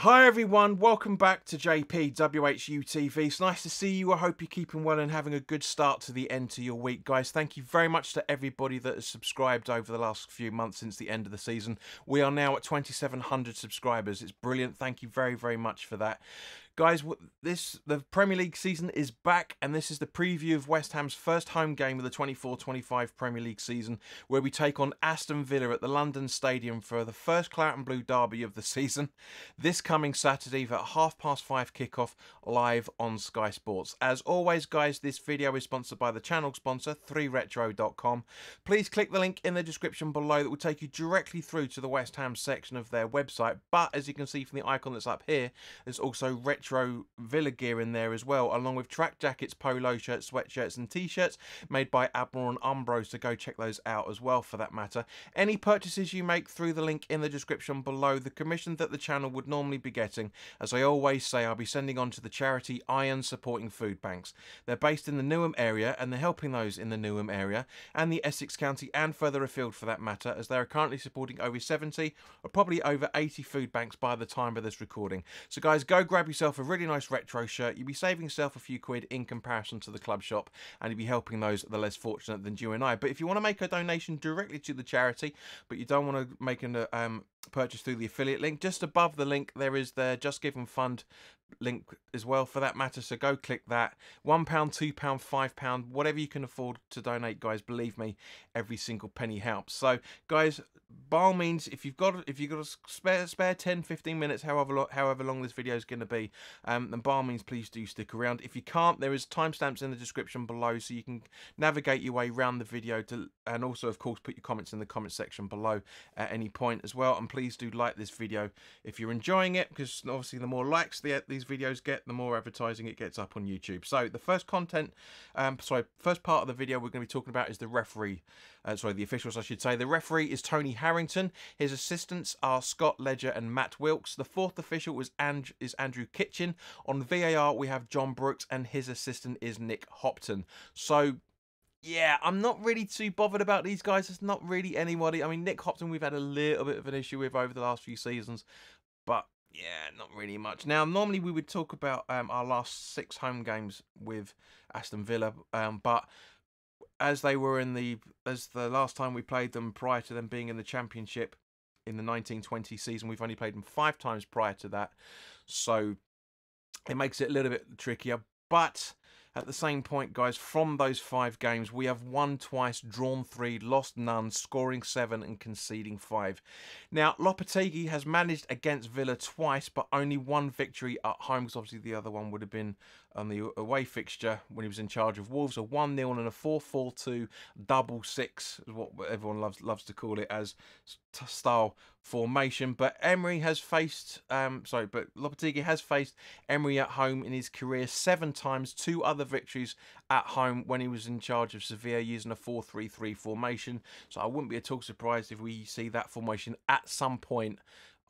Hi everyone, welcome back to JP WHU TV. It's nice to see you. I hope you're keeping well and having a good start to the end to your week, guys. Thank you very much to everybody that has subscribed over the last few months since the end of the season. We are now at 2,700 subscribers. It's brilliant. Thank you very, very much for that. Guys, the Premier League season is back, and this is the preview of West Ham's first home game of the 24-25 Premier League season, where we take on Aston Villa at the London Stadium for the first Claret and Blue derby of the season. This coming Saturday at 5:30 kickoff, live on Sky Sports. As always, guys, this video is sponsored by the channel sponsor, 3retro.com. Please click the link in the description below that will take you directly through to the West Ham section of their website. But as you can see from the icon that's up here, there's also retro Villa gear in there as well, along with track jackets, polo shirts, sweatshirts and t-shirts made by Admiral and Umbro, so go check those out as well for that matter. Any purchases you make through the link in the description below, the commission that the channel would normally be getting, as I always say, I'll be sending on to the charity Iron supporting Foodbanks. They're based in the Newham area, and they're helping those in the Newham area and the Essex County and further afield for that matter, as they are currently supporting over 70 or probably over 80 food banks by the time of this recording. So guys, go grab yourself a really nice retro shirt. You'll be saving yourself a few quid in comparison to the club shop, and you'll be helping those that are less fortunate than you and I. But if you want to make a donation directly to the charity, but you don't want to make a purchase through the affiliate link, just above the link there is their Just Giving Fund link as well for that matter, so go click that. £1, £2, £5, whatever you can afford to donate, guys. Believe me, every single penny helps. So guys, by all means, if you've got a spare 10-15 minutes, however long this video is going to be, then by all means please do stick around. If you can't, there is timestamps in the description below, so you can navigate your way around the video and also of course put your comments in the comment section below at any point as well. And please do like this video if you're enjoying it, because obviously the more likes these videos get, the more advertising it gets up on YouTube. So the first first part of the video we're going to be talking about is the referee. The officials, I should say. The referee is Tony Harrington. His assistants are Scott Ledger and Matt Wilkes. The fourth official is Andrew Kitchen. On VAR, we have John Brooks, and his assistant is Nick Hopton. So yeah, I'm not really too bothered about these guys. It's not really anybody. I mean, Nick Hopton we've had a little bit of an issue with over the last few seasons, but yeah, not really much. Now, normally we would talk about our last 6 home games with Aston Villa, but as they were as the last time we played them prior to them being in the Championship in the 1920 season, we've only played them 5 times prior to that, so it makes it a little bit trickier. But at the same point, guys, from those 5 games, we have won twice, drawn 3, lost none, scoring 7 and conceding 5. Now, Lopetegui has managed against Villa twice, but only 1 victory at home, because obviously the other one would have been on the away fixture when he was in charge of Wolves. A 1-0 and a 4-4-2 double six is what everyone loves to call it as style formation. But Emery has faced, but Lopetegui has faced Emery at home in his career 7 times, 2 other victories at home when he was in charge of Sevilla using a 4-3-3 formation. So I wouldn't be at all surprised if we see that formation at some point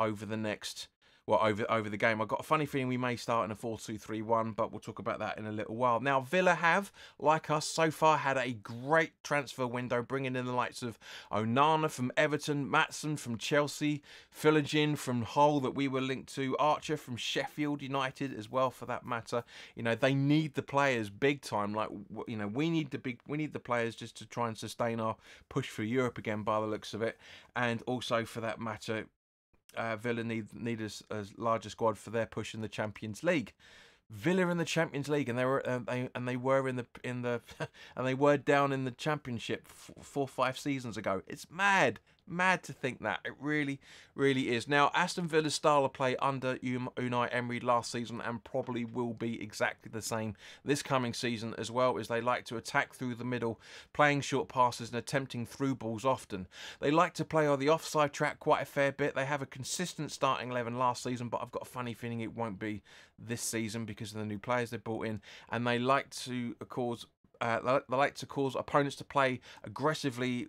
over the next, over the game. I've got a funny feeling we may start in a 4-2-3-1, but we'll talk about that in a little while. Now, Villa have, like us, so far had a great transfer window, bringing in the likes of Onana from Everton, Maatsen from Chelsea, Philogin from Hull that we were linked to, Archer from Sheffield United as well, for that matter. You know, they need the players big time. Like, you know, we need the players just to try and sustain our push for Europe again, by the looks of it, and also for that matter, Villa need a larger squad for their push in the Champions League. Villa in the Champions League, and they were down in the Championship 4 or 5 seasons ago. It's mad to think that. It really is. Now, Aston Villa's style of play under Unai Emery last season, and probably will be exactly the same this coming season as well, is they like to attack through the middle, playing short passes and attempting through balls often. They like to play on the offside track quite a fair bit. They have a consistent starting 11 last season, but I've got a funny feeling it won't be this season because of the new players they brought in, and they like to cause opponents to play aggressively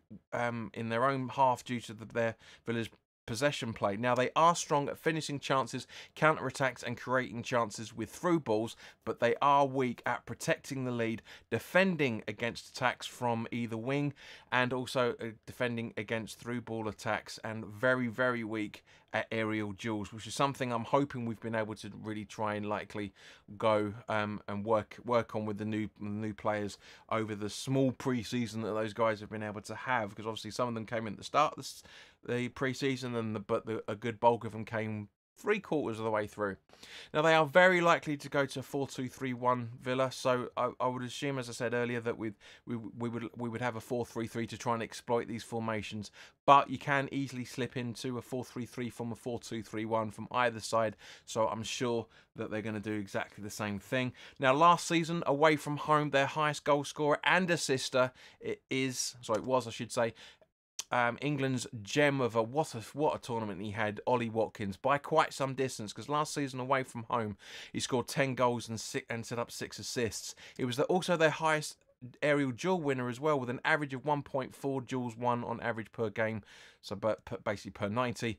in their own half due to their Villa's possession play. Now, they are strong at finishing chances, counter-attacks and creating chances with through balls, but they are weak at protecting the lead, defending against attacks from either wing, and also defending against through ball attacks, and very, very weak at aerial duels, which is something I'm hoping we've been able to really try and likely go and work on with the new players over the small pre-season that those guys have been able to have, because obviously some of them came in at the start of the pre-season, and a good bulk of them came 3/4 of the way through. Now they are very likely to go to 4-2-3-1 Villa, so I would assume, as I said earlier, that we would have a 4-3-3 to try and exploit these formations. But you can easily slip into a 4-3-3 from a 4-2-3-1 from either side. So I'm sure that they're going to do exactly the same thing. Now last season, away from home, their highest goal scorer and assister was, I should say, England's gem of what a tournament he had, Ollie Watkins, by quite some distance, because last season away from home he scored 10 goals and set up 6 assists. It was also their highest aerial duel winner as well, with an average of 1.4 duels won on average per game, so basically per 90.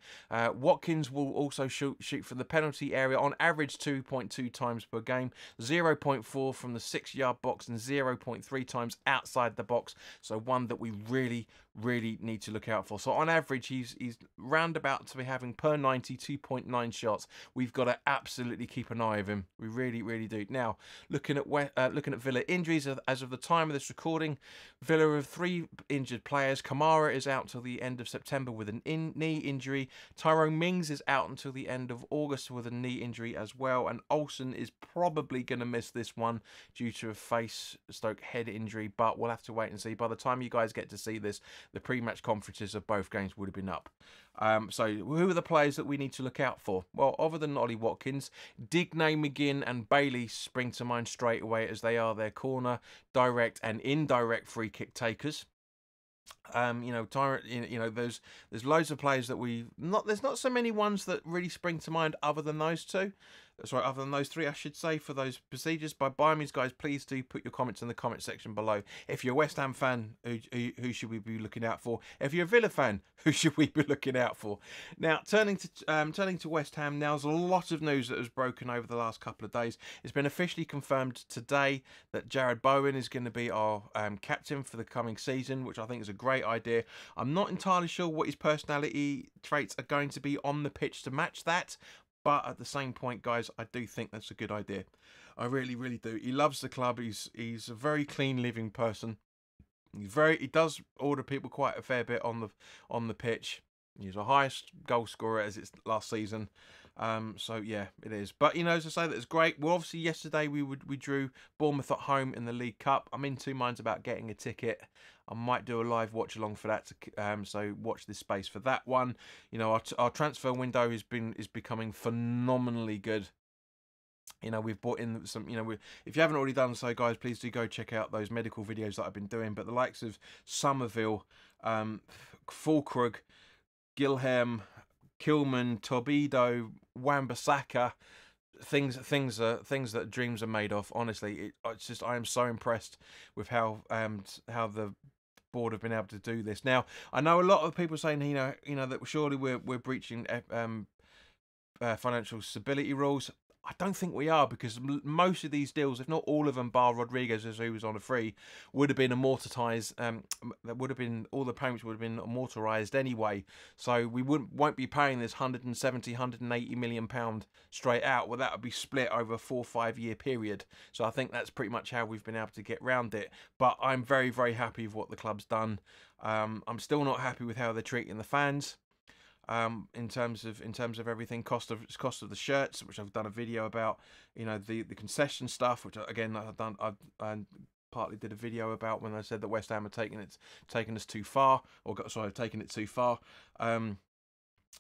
Watkins will also shoot from the penalty area on average 2.2 times per game, 0.4 from the 6-yard box and 0.3 times outside the box, so one that we really need to look out for. So on average he's roundabout to be having per 90 2.9 shots. We've got to absolutely keep an eye on him. We really do. Now looking at Villa injuries, as of the time of this recording, Villa have 3 injured players. Kamara is out till the end of September with an knee injury. Tyrone Mings is out until the end of August with a knee injury as well, and Olsen is probably going to miss this one due to a face/head injury, but we'll have to wait and see. By the time you guys get to see this, the pre-match conferences of both games would have been up. So who are the players that we need to look out for? Well, other than Ollie Watkins, Digne, McGinn and Bailey spring to mind straight away, as they are their corner, direct and indirect free kick takers. There's loads of players that there's not so many ones that really spring to mind other than those two. Other than those 3, I should say, for those procedures. By all means, guys, please do put your comments in the comment section below. If you're a West Ham fan, who should we be looking out for? If you're a Villa fan, who should we be looking out for? Now, turning to West Ham, now there's a lot of news that has broken over the last couple of days. It's been officially confirmed today that Jared Bowen is going to be our captain for the coming season, which I think is a great idea. I'm not entirely sure what his personality traits are going to be on the pitch to match that. But at the same point, guys, I do think that's a good idea. I really do. He loves the club. He's a very clean living person. He does order people quite a fair bit on the pitch. He's the highest goal scorer as it's last season. So yeah, it is. But as I say, that's great. Well, obviously yesterday we drew Bournemouth at home in the League Cup. I'm in 2 minds about getting a ticket. I might do a live watch along for that. So watch this space for that one. Our transfer window is becoming phenomenally good. We've brought in some, if you haven't already done so, guys, please do go check out those medical videos that I've been doing. But the likes of Somerville, Fulkrug, Gilham, Kilman, Torbido, Wan-Bissaka, things that dreams are made of. Honestly, it's just, I am so impressed with how the board have been able to do this. Now, I know a lot of people saying that surely we're breaching financial stability rules. I don't think we are, because most of these deals, if not all of them, bar Rodriguez, who was on a free, would have been amortized. All the payments would have been amortized anyway. So we won't be paying this 170, 180 million pound straight out. Well, that would be split over a 4 or 5 year period. So I think that's pretty much how we've been able to get round it. But I'm very happy with what the club's done. I'm still not happy with how they're treating the fans. In terms of everything, cost of the shirts, which I've done a video about, the concession stuff, which again I partly did a video about when I said that West Ham had taken us too far, taken it too far.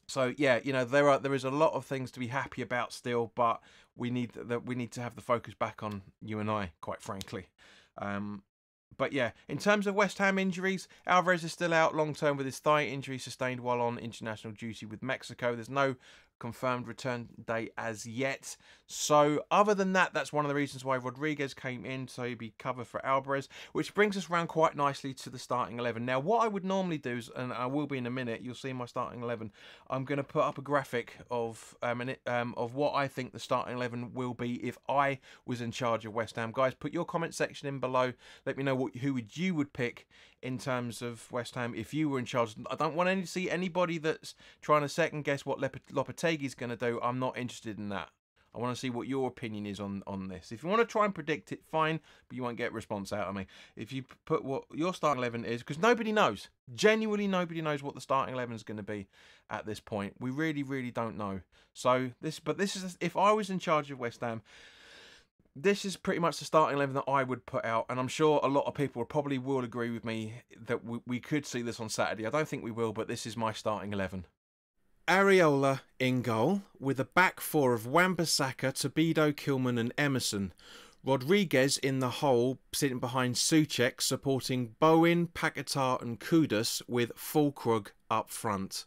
So yeah, there is a lot of things to be happy about still, but we need to have the focus back on you and I, quite frankly. But yeah, in terms of West Ham injuries, Alvarez is still out long term with his thigh injury sustained while on international duty with Mexico. There's no confirmed return date as yet. So other than that, that's one of the reasons why Rodriguez came in, so he'd be cover for Alvarez, which brings us around quite nicely to the starting 11. Now, what I would normally do, and I will be in a minute, you'll see my starting 11. I'm going to put up a graphic of what I think the starting 11 will be if I was in charge of West Ham. Guys, put your comment section in below. Let me know who you would pick in terms of West Ham if you were in charge. I don't want to see anybody that's trying to second guess what Lopetegui is going to do. I'm not interested in that. I want to see what your opinion is on this. If you want to try and predict it, fine, but you won't get a response out of me. If you put what your starting 11 is, because nobody knows. Genuinely, nobody knows what the starting 11 is going to be at this point. We really, really don't know. So this is, if I was in charge of West Ham, this is pretty much the starting 11 that I would put out, and I'm sure a lot of people probably will agree with me that we could see this on Saturday. I don't think we will, but this is my starting 11. Areola in goal, with a back four of Wan-Bissaka, Tobido, Kilman and Emerson. Rodriguez in the hole, sitting behind Souček, supporting Bowen, Paquetá and Kudus, with Fulkrug up front.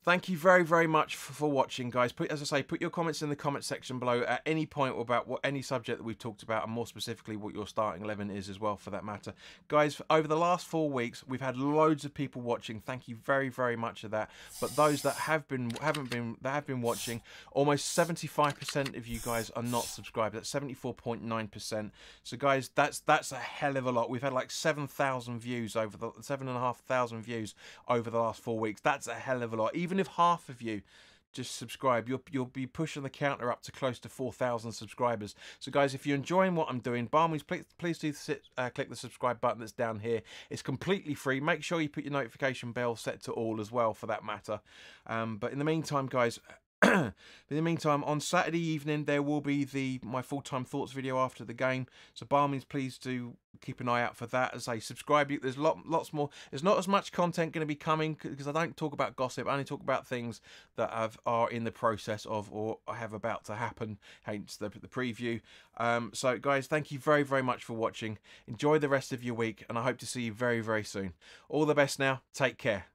Thank you very, very much for watching, guys. As I say, put your comments in the comment section below at any point about any subject that we've talked about, and more specifically what your starting 11 is as well, for that matter. Guys, over the last 4 weeks, we've had loads of people watching. Thank you very, very much for that. But those that have been watching, almost 75% of you guys are not subscribed. That's 74.9%. So, guys, that's a hell of a lot. We've had like 7,000 views over the 7,500 views over the last 4 weeks. That's a hell of a lot. Even if half of you just subscribe, you'll be pushing the counter up to close to 4,000 subscribers. So guys, if you're enjoying what I'm doing, by all means, please do click the subscribe button that's down here. It's completely free. Make sure you put your notification bell set to all as well, for that matter. But in the meantime, guys, on Saturday evening there will be my full-time thoughts video after the game, so by all means please do keep an eye out for that. As I subscribe, there's lots more. There's not as much content going to be coming because I don't talk about gossip. I only talk about things that are in the process of or have about to happen, hence the preview. So guys, thank you very, very much for watching. Enjoy the rest of your week, and I hope to see you very, very soon. All the best now. Take care.